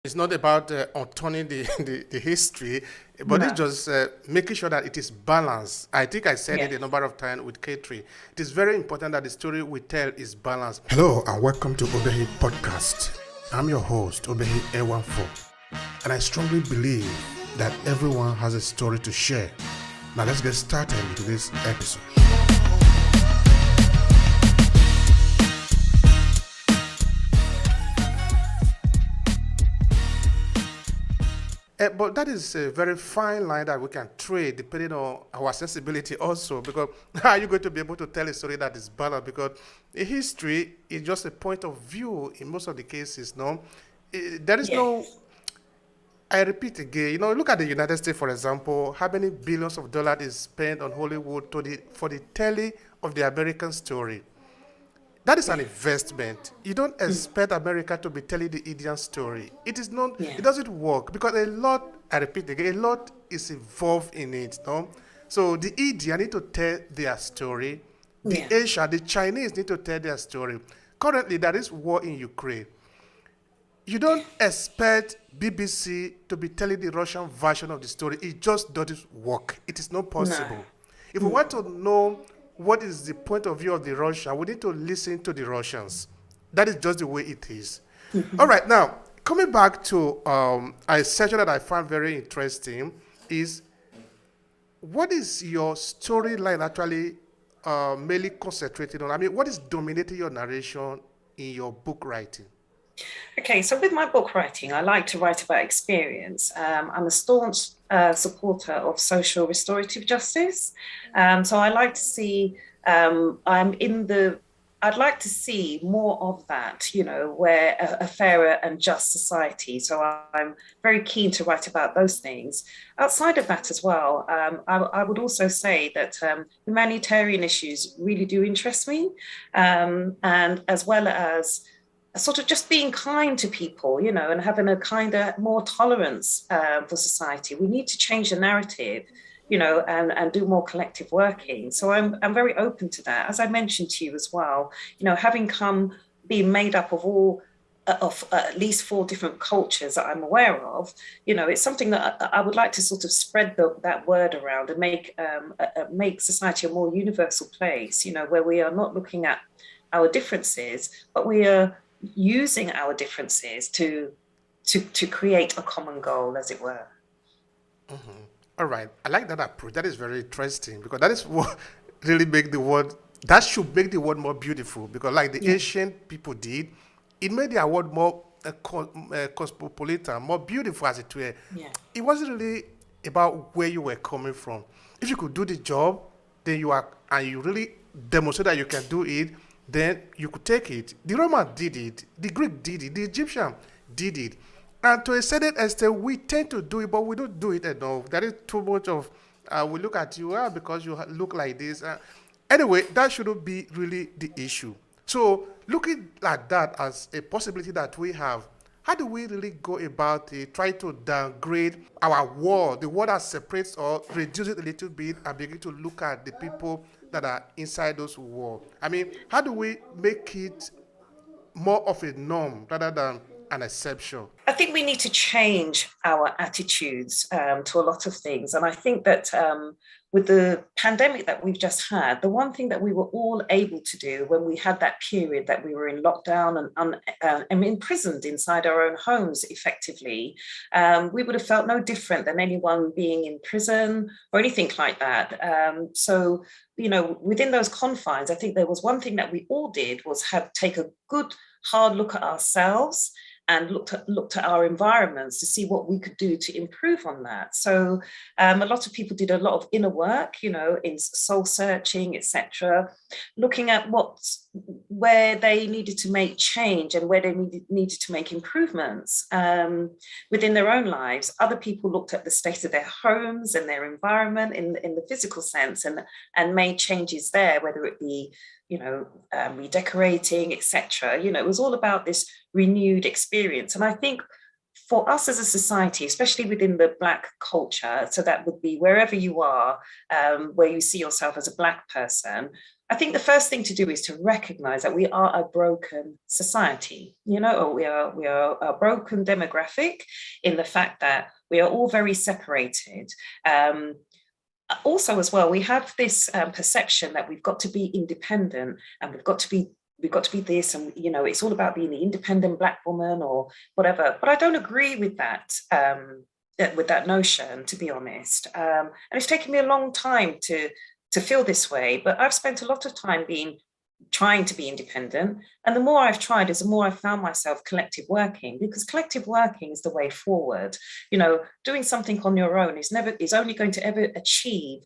It's not about unturning the history, but it's No. just making sure that it is balanced. I think I said it Yes. a number of times with K3. It is very important that the story we tell is balanced. Hello and welcome to Obehi Podcast. I'm your host, Obehi A14, and I strongly believe that everyone has a story to share. Now let's get started into this episode. But that is a very fine line that we can trade depending on our sensibility also, because how are you going to be able to tell a story that is balanced? Because history is just a point of view in most of the cases, no? There is no, Yes. I repeat again, look at the United States, for example, how many billions of dollars is spent on Hollywood for the telling of the American story. That is an Yeah. investment. You don't Mm. expect America to be telling the Indian story. It is not. Yeah. It doesn't work because a lot. I repeat again, a lot is involved in it. No, so the Indian need to tell their story. The Yeah. Asia, the Chinese need to tell their story. Currently, there is war in Ukraine. You don't expect BBC to be telling the Russian version of the story. It just doesn't work. It is not No. possible. If we want to know what is the point of view of the Russian, we need to listen to the Russians. That is just the way it is. All right, now coming back to a section that I found very interesting is what is your storyline actually mainly concentrated on? I mean, what is dominating your narration in your book writing? Okay, so with my book writing, I like to write about experience. I'm a staunch supporter of social restorative justice. So I like to see, I'm in the, I'd like to see more of that, where a fairer and just society. So I'm very keen to write about those things. Outside of that as well, I would also say that humanitarian issues really do interest me, and as well as sort of just being kind to people, and having a kind of more tolerance for society. We need to change the narrative, and do more collective working. So I'm very open to that. As I mentioned to you as well, having come being made up of at least four different cultures that I'm aware of, it's something that I would like to sort of spread that word around and make society a more universal place, where we are not looking at our differences, but we are using our differences to create a common goal, as it were. All right, I like that approach. That is very interesting because that is what really make the world. That should make the world more beautiful because, like the Yeah, ancient people did, it made the world more cosmopolitan, more beautiful as it were. yeah, It wasn't really about where you were coming from. If you could do the job, then you are, and you really demonstrate that you can do it, then you could take it. The Roman did it, the Greek did it, the Egyptian did it. And to a certain extent, we tend to do it, but we don't do it enough. There is too much of, we look at you because you look like this. Anyway, that shouldn't be really the issue. So, looking at that as a possibility that we have, how do we really go about it, try to downgrade our world, the world that separates or reduce it a little bit and begin to look at the people that are inside those walls? I mean, how do we make it more of a norm rather than an exception? I think we need to change our attitudes to a lot of things. And I think that with the pandemic that we've just had, the one thing that we were all able to do when we had that period that we were in lockdown and imprisoned inside our own homes effectively, we would have felt no different than anyone being in prison or anything like that. Within those confines, I think there was one thing that we all did was take a good hard look at ourselves and looked at our environments to see what we could do to improve on that. So a lot of people did a lot of inner work, in soul searching, etc., looking at where they needed to make change and where they needed to make improvements within their own lives. Other people looked at the state of their homes and their environment in the physical sense and made changes there, whether it be redecorating, etc. It was all about this renewed experience. And I think for us as a society, especially within the Black culture, so that would be wherever you are, where you see yourself as a Black person, I think the first thing to do is to recognize that we are a broken society, or we are a broken demographic in the fact that we are all very separated. Also, as well, we have this perception that we've got to be independent and we've got to be this, and it's all about being the independent Black woman or whatever. But I don't agree with that notion, to be honest. And it's taken me a long time to feel this way. But I've spent a lot of time trying to be independent, and the more I've tried is the more I've found myself collective working, because collective working is the way forward. Doing something on your own is only going to ever achieve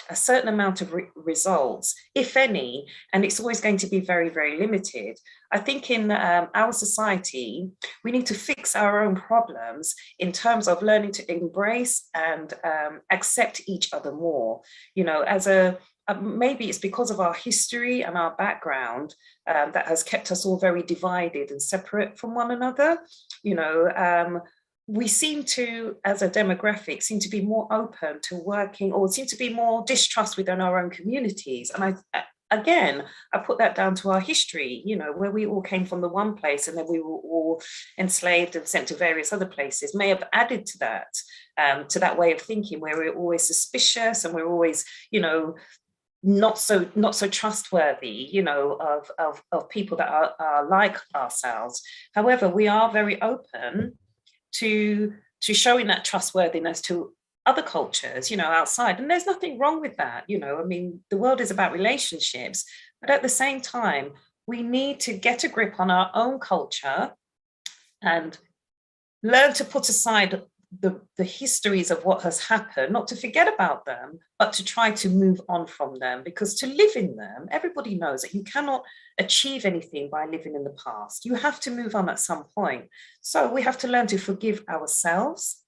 a certain amount of results, if any, and it's always going to be very, very limited. I think in our society, we need to fix our own problems in terms of learning to embrace and accept each other more. Maybe it's because of our history and our background that has kept us all very divided and separate from one another. We seem to, as a demographic, seem to be more open to working, or seem to be more distrust within our own communities. And I put that down to our history, where we all came from the one place and then we were all enslaved and sent to various other places, may have added to that way of thinking, where we're always suspicious and we're always, not so trustworthy, of people that are like ourselves. However, we are very open to showing that trustworthiness to other cultures, outside. And there's nothing wrong with that. The world is about relationships, but at the same time, we need to get a grip on our own culture and learn to put aside the histories of what has happened, not to forget about them, but to try to move on from them. Because to live in them, everybody knows that you cannot achieve anything by living in the past. You have to move on at some point. So we have to learn to forgive ourselves,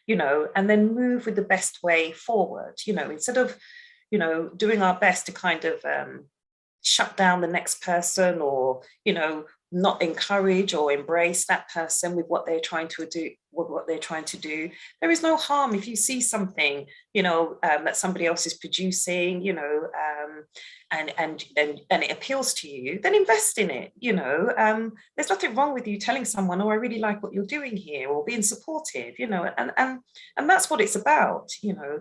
and then move with the best way forward, instead of, doing our best to kind of shut down the next person, or, not encourage or embrace that person with what they're trying to do. There is no harm if you see something, that somebody else is producing, and it appeals to you, then invest in it. There's nothing wrong with you telling someone, "Oh, I really like what you're doing here," or being supportive, and that's what it's about.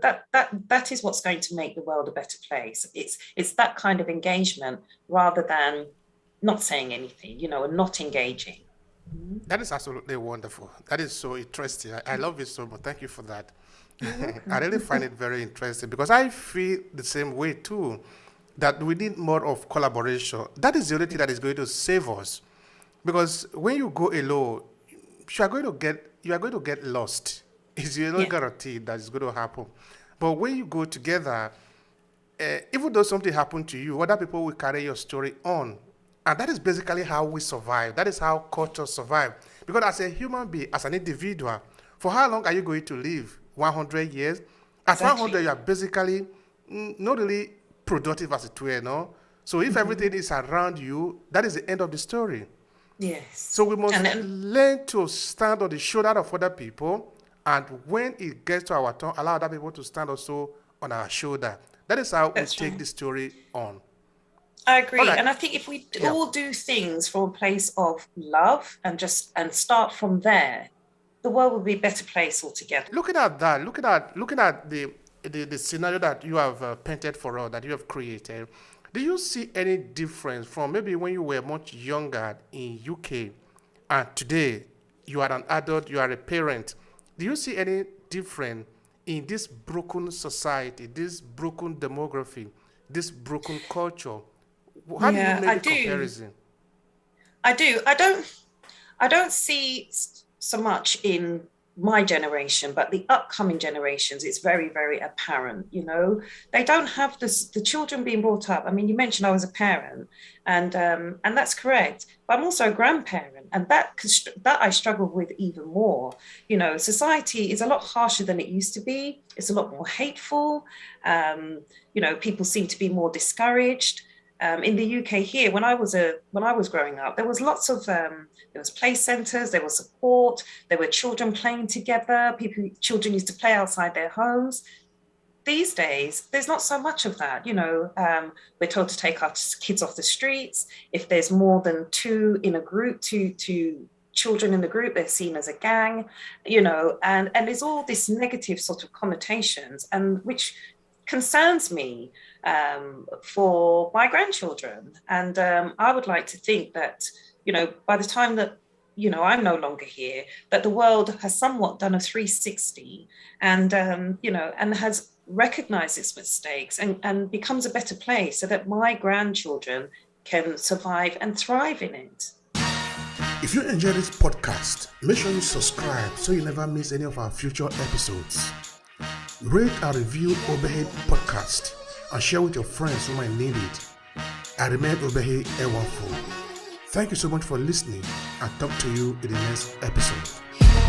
That is what's going to make the world a better place. It's that kind of engagement rather than not saying anything, and not engaging. That is absolutely wonderful. That is so interesting. I love it so much. Thank you for that. I really find it very interesting, because I feel the same way too, that we need more of collaboration. That is the only thing that is going to save us. Because when you go alone, you are going to get lost. It's the only guarantee that is going to happen. But when you go together, even though something happened to you, other people will carry your story on. And that is basically how we survive. That is how cultures survive. Because as a human being, as an individual, for how long are you going to live? 100 years? At 100, you are basically not really productive as it were, no? So if everything is around you, that is the end of the story. Yes. So we must learn to stand on the shoulder of other people, and when it gets to our turn, allow other people to stand also on our shoulder. That is how we take the story on. I agree. Right. And I think if we all do things from a place of love and start from there, the world will be a better place altogether. Looking at that, looking at the scenario that you have painted for us, that you have created, do you see any difference from maybe when you were much younger in UK and today you are an adult, you are a parent? Do you see any difference in this broken society, this broken demography, this broken culture? How do you make the comparison? I do. I don't see so much in my generation, but the upcoming generations, it's very, very apparent. They don't have the children being brought up. I mean, you mentioned I was a parent, and that's correct. But I'm also a grandparent, and that I struggle with even more. Society is a lot harsher than it used to be. It's a lot more hateful. People seem to be more discouraged. In the UK here, when I was growing up, there was There was play centres, there was support, there were children playing together, children used to play outside their homes. These days, there's not so much of that. We're told to take our kids off the streets. If there's more than two in a group, two children in the group, they're seen as a gang, and there's all this negative sort of connotations, and which concerns me for my grandchildren. And I would like to think that, by the time that, I'm no longer here, that the world has somewhat done a 360 and, and has recognized its mistakes and becomes a better place so that my grandchildren can survive and thrive in it. If you enjoy this podcast, make sure you subscribe so you never miss any of our future episodes. Rate and review Obehi Podcast and share with your friends who might need it. I remain Obehi Ewafo. Thank you so much for listening, and talk to you in the next episode.